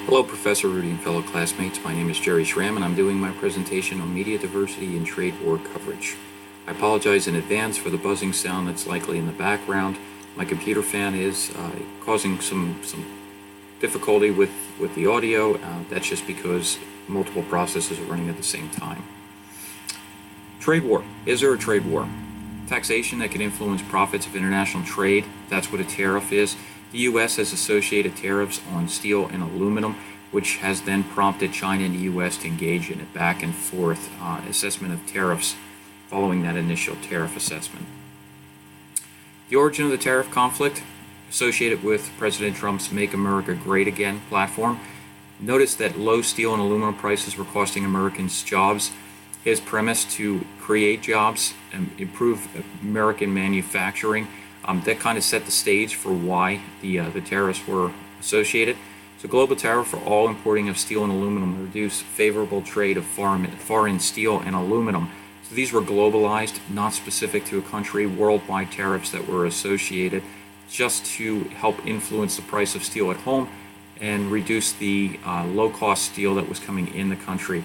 Hello, Professor Rudy and fellow classmates. My name is Jerry Schramm, and I'm doing my presentation on media diversity and trade war coverage. I apologize in advance for the buzzing sound that's likely in the background. My computer fan is causing some difficulty with the audio. That's just because multiple processes are running at the same time. Trade war. Is there a trade war? Taxation that can influence profits of international trade. That's what a tariff is. The U.S. has associated tariffs on steel and aluminum, which has then prompted China and the U.S. to engage in a back and forth assessment of tariffs following that initial tariff assessment. The origin of the tariff conflict associated with President Trump's Make America Great Again platform. Notice that low steel and aluminum prices were costing Americans jobs. His premise to create jobs and improve American manufacturing, that kind of set the stage for why the tariffs were associated. So global tariff for all importing of steel and aluminum reduced favorable trade of foreign steel and aluminum. So these were globalized, not specific to a country, worldwide tariffs that were associated just to help influence the price of steel at home and reduce the low-cost steel that was coming in the country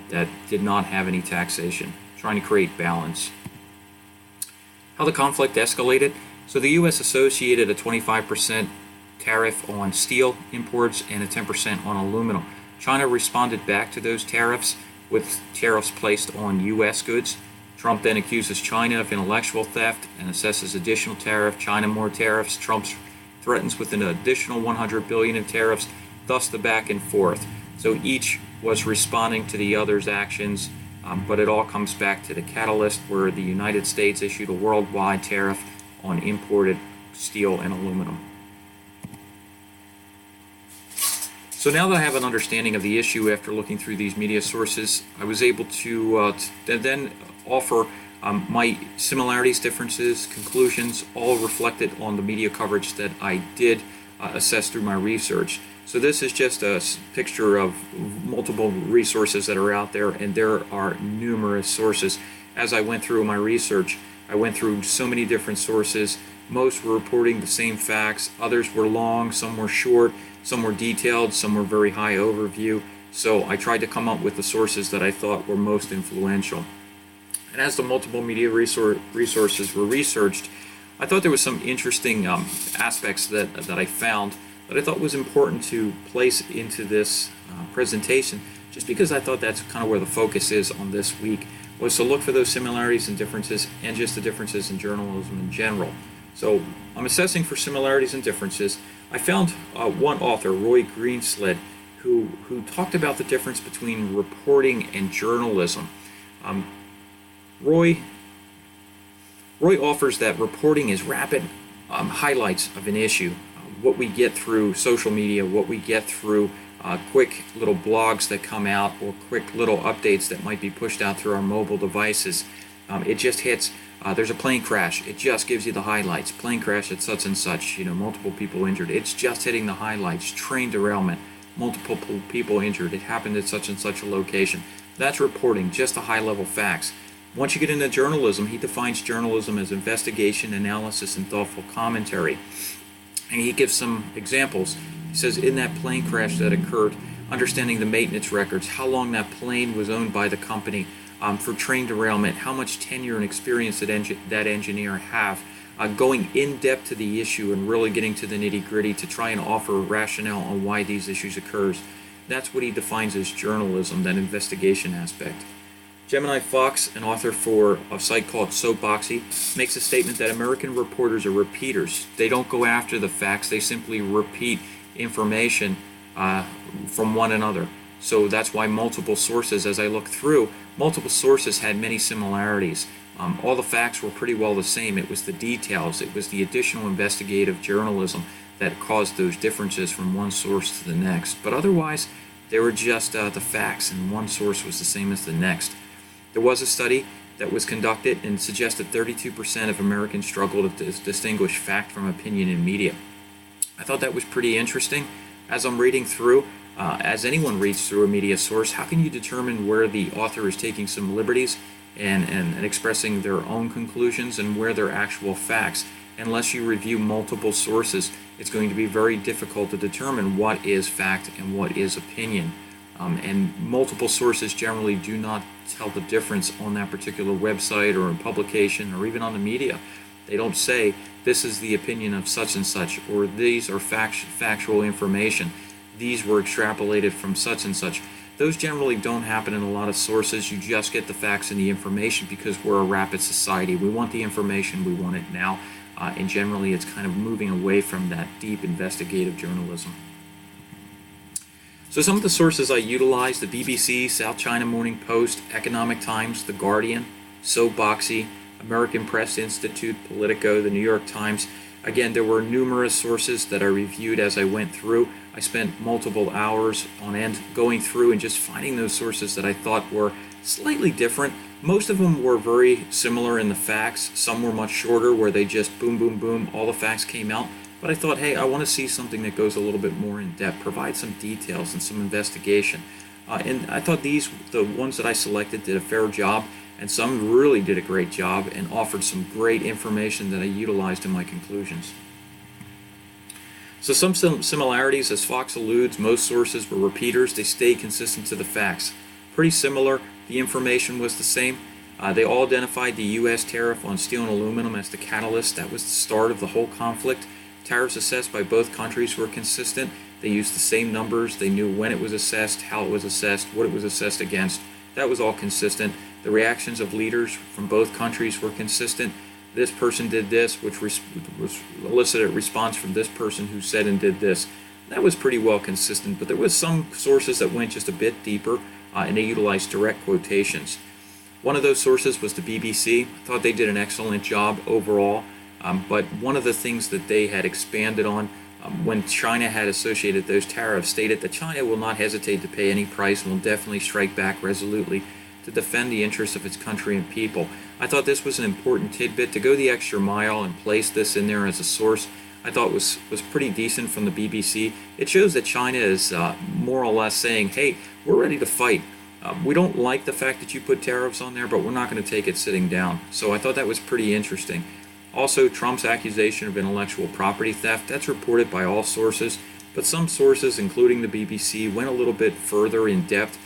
that did not have any taxation, trying to create balance. How the conflict escalated. So the U.S. associated a 25% tariff on steel imports and a 10% on aluminum. China responded back to those tariffs with tariffs placed on U.S. goods. Trump then accuses China of intellectual theft and assesses additional tariff. China more tariffs. Trump threatens with an additional $100 billion in tariffs, thus the back and forth. So each was responding to the other's actions, but it all comes back to the catalyst where the United States issued a worldwide tariff on imported steel and aluminum. So now that I have an understanding of the issue after looking through these media sources, I was able to then offer my similarities, differences, conclusions, all reflected on the media coverage that I did assess through my research. So this is just a picture of multiple resources that are out there, and there are numerous sources. As I went through my research, I went through so many different sources. Most were reporting the same facts. Others were long, some were short, some were detailed, some were very high overview. So I tried to come up with the sources that I thought were most influential. And as the multiple media resources were researched, I thought there was some interesting aspects that I found that I thought was important to place into this presentation, just because I thought that's kind of where the focus is on this week, was to look for those similarities and differences and just the differences in journalism in general. So I'm assessing for similarities and differences. I found one author, Roy Greenslade, who talked about the difference between reporting and journalism. Roy offers that reporting is rapid highlights of an issue, what we get through social media, what we get through quick little blogs that come out, or quick little updates that might be pushed out through our mobile devices. It just hits, there's a plane crash, it just gives you the highlights. Plane crash at such and such, multiple people injured. It's just hitting the highlights. Train derailment, multiple people injured. It happened at such and such a location. That's reporting, just the high-level facts. Once you get into journalism, he defines journalism as investigation, analysis, and thoughtful commentary. And he gives some examples. He says, in that plane crash that occurred, understanding the maintenance records, how long that plane was owned by the company, for train derailment, how much tenure and experience that engineer have, going in depth to the issue and really getting to the nitty-gritty to try and offer a rationale on why these issues occurs. That's what he defines as journalism, that investigation aspect. Gemini Fox, an author for a site called Soapboxy, makes a statement that American reporters are repeaters. They don't go after the facts, they simply repeat information from one another. So that's why multiple sources, as I look through, multiple sources had many similarities. All the facts were pretty well the same. It was the details, it was the additional investigative journalism that caused those differences from one source to the next. But otherwise, they were just the facts, and one source was the same as the next. There was a study that was conducted and suggested 32% of Americans struggle to distinguish fact from opinion in media. I thought that was pretty interesting. As I'm reading through, as anyone reads through a media source, how can you determine where the author is taking some liberties and expressing their own conclusions and where they're actual facts? unless you review multiple sources, it's going to be very difficult to determine what is fact and what is opinion. And multiple sources generally do not tell the difference on that particular website or in publication or even on the media. They don't say this is the opinion of such and such, or these are factual information. These were extrapolated from such and such. Those generally don't happen in a lot of sources. You just get the facts and the information because we're a rapid society. We want the information, we want it now, and generally it's kind of moving away from that deep investigative journalism. So some of the sources I utilize: the BBC, South China Morning Post, Economic Times, The Guardian, Soapboxy, American Press Institute, Politico, the New York Times. Again, there were numerous sources that I reviewed as I went through. I spent multiple hours on end going through and just finding those sources that I thought were slightly different. Most of them were very similar in the facts. Some were much shorter where they just boom, boom, boom, all the facts came out. But I thought, hey, I want to see something that goes a little bit more in depth, provide some details and some investigation. And I thought the ones that I selected did a fair job, and some really did a great job and offered some great information that I utilized in my conclusions. So some similarities, as Fox alludes, most sources were repeaters. They stayed consistent to the facts. Pretty similar. The information was the same. They all identified the U.S. tariff on steel and aluminum as the catalyst. That was the start of the whole conflict. Tariffs assessed by both countries were consistent. They used the same numbers. They knew when it was assessed, how it was assessed, what it was assessed against. That was all consistent. The reactions of leaders from both countries were consistent. This person did this, which was elicited a response from this person who said and did this. That was pretty well consistent, but there was some sources that went just a bit deeper, and they utilized direct quotations. One of those sources was the BBC. I thought they did an excellent job overall, but one of the things that they had expanded on when China had associated those tariffs stated that China will not hesitate to pay any price and will definitely strike back resolutely to defend the interests of its country and people. I thought this was an important tidbit to go the extra mile and place this in there as a source. I thought was pretty decent from the BBC. It shows that China is more or less saying, hey, we're ready to fight. We don't like the fact that you put tariffs on there, but we're not going to take it sitting down. So I thought that was pretty interesting. Also, Trump's accusation of intellectual property theft, that's reported by all sources, but some sources, including the BBC, went a little bit further in depth.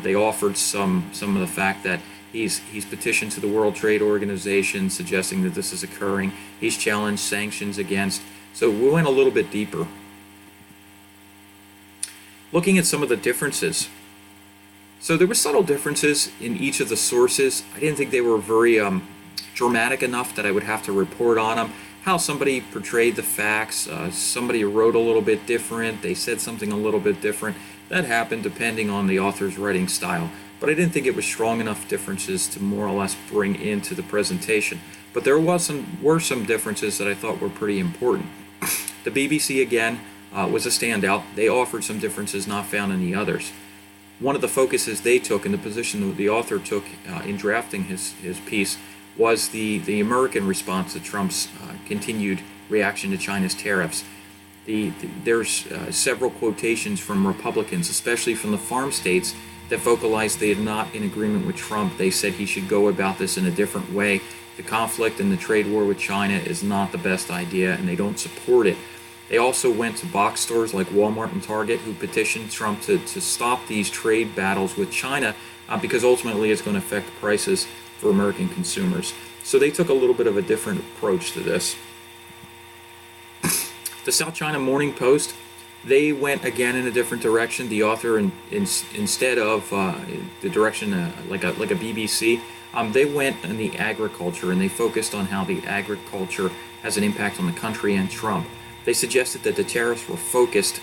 They offered some of the fact that he's petitioned to the World Trade Organization suggesting that this is occurring. He's challenged sanctions against. So we went a little bit deeper. Looking at some of the differences. So there were subtle differences in each of the sources. I didn't think they were very dramatic enough that I would have to report on them. How somebody portrayed the facts, somebody wrote a little bit different, they said something a little bit different. That happened depending on the author's writing style. But I didn't think it was strong enough differences to more or less bring into the presentation. But there were some differences that I thought were pretty important. The BBC, again, was a standout. They offered some differences not found in the others. One of the focuses they took and the position that the author took in drafting his piece was the American response to Trump's continued reaction to China's tariffs. There's several quotations from Republicans, especially from the farm states, that vocalized they are not in agreement with Trump. They said he should go about this in a different way. The conflict and the trade war with China is not the best idea, and they don't support it. They also went to box stores like Walmart and Target, who petitioned Trump to stop these trade battles with China because ultimately it's going to affect prices for American consumers. So they took a little bit of a different approach to this. The South China Morning Post, they went again in a different direction. The author, instead of the direction like a BBC, they went in the agriculture, and they focused on how the agriculture has an impact on the country and Trump. They suggested that the tariffs were focused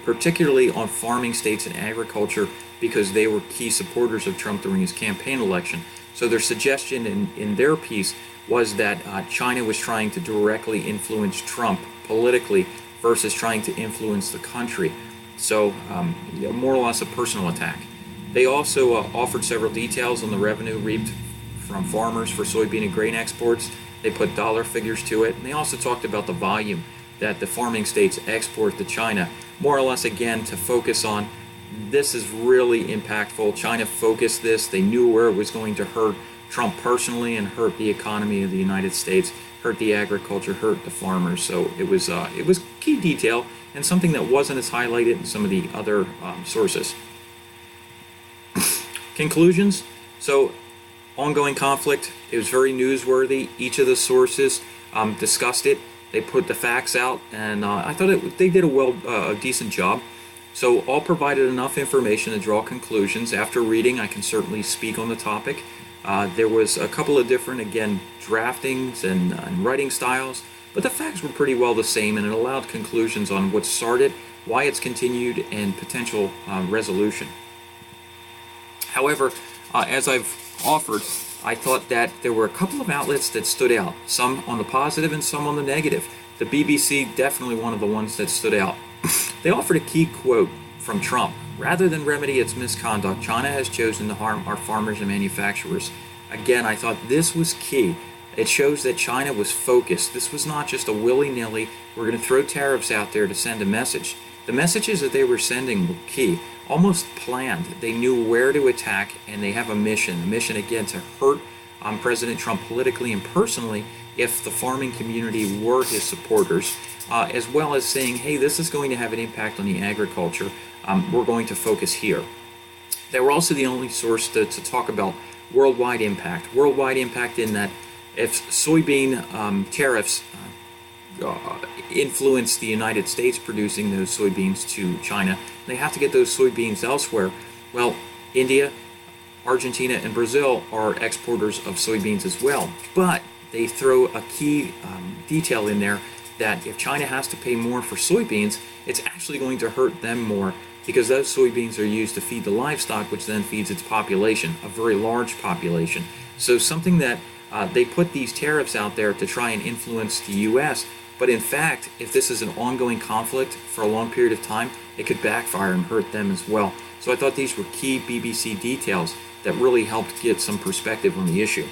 particularly on farming states and agriculture because they were key supporters of Trump during his campaign election. So their suggestion in their piece was that China was trying to directly influence Trump politically versus trying to influence the country. So more or less a personal attack. They also offered several details on the revenue reaped from farmers for soybean and grain exports. They put dollar figures to it, and they also talked about the volume that the farming states export to China, more or less again to focus on this is really impactful. China focused this. They knew where it was going to hurt Trump personally and hurt the economy of the United States, hurt the agriculture, hurt the farmers. So it was key detail and something that wasn't as highlighted in some of the other sources. Conclusions. So ongoing conflict. It was very newsworthy. Each of the sources discussed it. They put the facts out, and I thought they did a decent job. So all provided enough information to draw conclusions. After reading, I can certainly speak on the topic. There was a couple of different, again, draftings and writing styles, but the facts were pretty well the same, and it allowed conclusions on what started, why it's continued, and potential resolution. However, as I've offered, I thought that there were a couple of outlets that stood out, some on the positive and some on the negative. The BBC, definitely one of the ones that stood out. They offered a key quote from Trump. Rather than remedy its misconduct, China has chosen to harm our farmers and manufacturers. Again, I thought this was key. It shows that China was focused. This was not just a willy-nilly, we're going to throw tariffs out there to send a message. The messages that they were sending were key, almost planned. They knew where to attack, and they have a mission again to hurt President Trump politically and personally if the farming community were his supporters, as well as saying, hey, this is going to have an impact on the agriculture. We're going to focus here. They were also the only source to talk about worldwide impact. Worldwide impact in that if soybean tariffs influence the United States producing those soybeans to China, they have to get those soybeans elsewhere. Well, India, Argentina, and Brazil are exporters of soybeans as well. But they throw a key detail in there that if China has to pay more for soybeans, it's actually going to hurt them more because those soybeans are used to feed the livestock, which then feeds its population, a very large population. So something that they put these tariffs out there to try and influence the U.S., but in fact, if this is an ongoing conflict for a long period of time, it could backfire and hurt them as well. So I thought these were key BBC details that really helped get some perspective on the issue.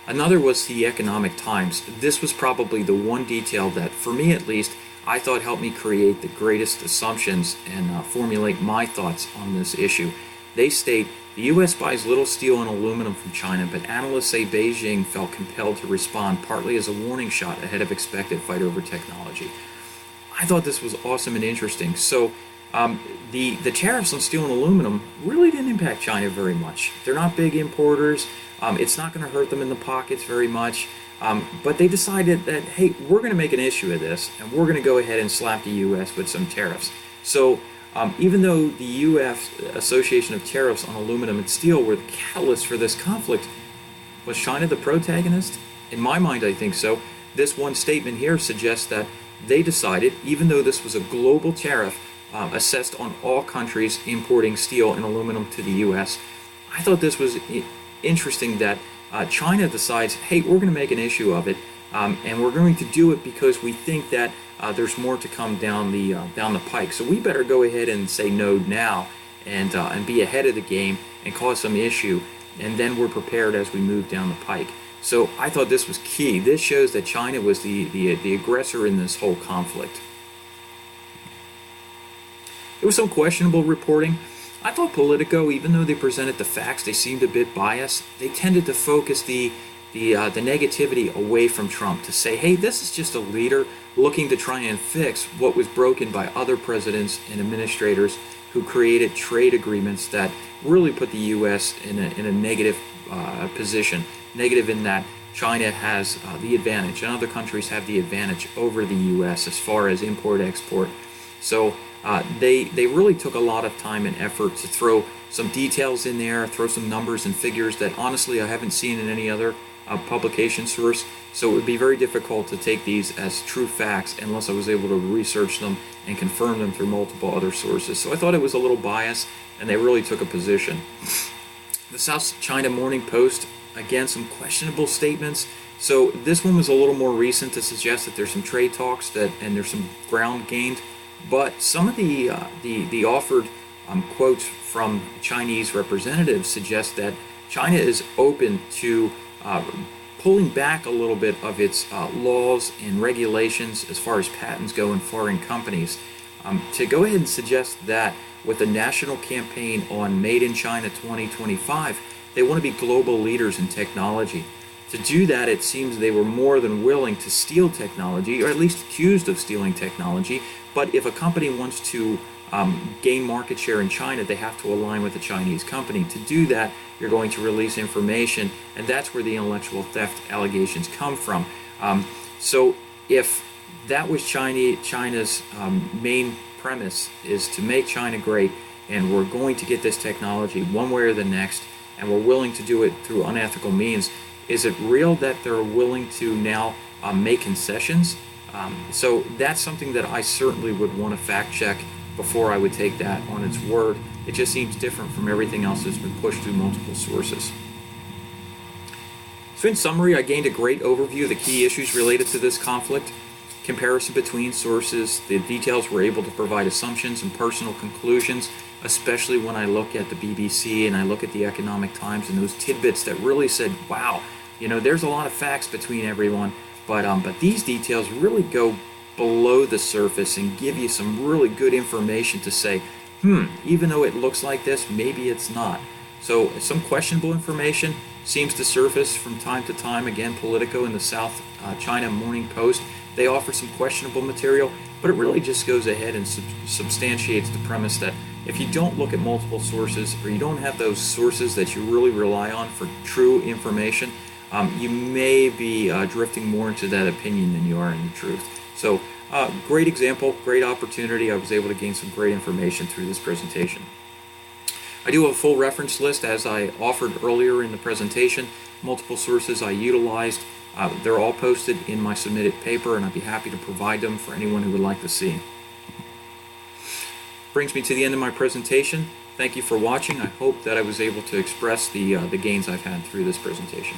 Another was the Economic Times. This was probably the one detail that, for me at least, I thought helped me create the greatest assumptions and formulate my thoughts on this issue. They state, the U.S. buys little steel and aluminum from China, but analysts say Beijing felt compelled to respond partly as a warning shot ahead of expected fight over technology. I thought this was awesome and interesting. So the tariffs on steel and aluminum really didn't impact China very much. They're not big importers. It's not going to hurt them in the pockets very much. But they decided that, hey, we're going to make an issue of this, and we're going to go ahead and slap the U.S. with some tariffs. So even though the U.S. Association of Tariffs on Aluminum and Steel were the catalyst for this conflict, was China the protagonist? In my mind, I think so. This one statement here suggests that they decided, even though this was a global tariff assessed on all countries importing steel and aluminum to the U.S., I thought this was interesting that China decides, hey, we're going to make an issue of it, and we're going to do it because we think that there's more to come down the pike. So we better go ahead and say no now and be ahead of the game and cause some issue, and then we're prepared as we move down the pike. So I thought this was key. This shows that China was the aggressor in this whole conflict. There was some questionable reporting. I thought Politico, even though they presented the facts, they seemed a bit biased. They tended to focus the negativity away from Trump to say, hey, this is just a leader looking to try and fix what was broken by other presidents and administrators who created trade agreements that really put the U.S. in a negative position. Negative in that China has the advantage and other countries have the advantage over the U.S. as far as import-export. So they really took a lot of time and effort to throw some details in there, throw some numbers and figures that honestly I haven't seen in any other publication source. So it would be very difficult to take these as true facts unless I was able to research them and confirm them through multiple other sources. So I thought it was a little biased, and they really took a position. The South China Morning Post, again, some questionable statements. So this one was a little more recent to suggest that there's some trade talks and there's some ground gained. But some of the offered quotes from Chinese representatives suggest that China is open to pulling back a little bit of its laws and regulations as far as patents go in foreign companies. To go ahead and suggest that with a national campaign on Made in China 2025, they want to be global leaders in technology. To do that, it seems they were more than willing to steal technology, or at least accused of stealing technology. But if a company wants to gain market share in China, they have to align with a Chinese company. To do that, you're going to release information, and that's where the intellectual theft allegations come from. So if that was China's main premise, is to make China great, and we're going to get this technology one way or the next, and we're willing to do it through unethical means, is it real that they're willing to now make concessions? So that's something that I certainly would want to fact check before I would take that on its word. It just seems different from everything else that's been pushed through multiple sources. So in summary, I gained a great overview of the key issues related to this conflict, comparison between sources, the details were able to provide assumptions and personal conclusions, especially when I look at the BBC and I look at the Economic Times and those tidbits that really said, wow, there's a lot of facts between everyone, but these details really go below the surface and give you some really good information to say, even though it looks like this, maybe it's not. So some questionable information seems to surface from time to time. Again, Politico and the South China Morning Post, they offer some questionable material, but it really just goes ahead and substantiates the premise that if you don't look at multiple sources, or you don't have those sources that you really rely on for true information, you may be drifting more into that opinion than you are in the truth. So great example, great opportunity. I was able to gain some great information through this presentation. I do have a full reference list, as I offered earlier in the presentation. Multiple sources I utilized. They're all posted in my submitted paper, and I'd be happy to provide them for anyone who would like to see. Brings me to the end of my presentation. Thank you for watching. I hope that I was able to express the gains I've had through this presentation.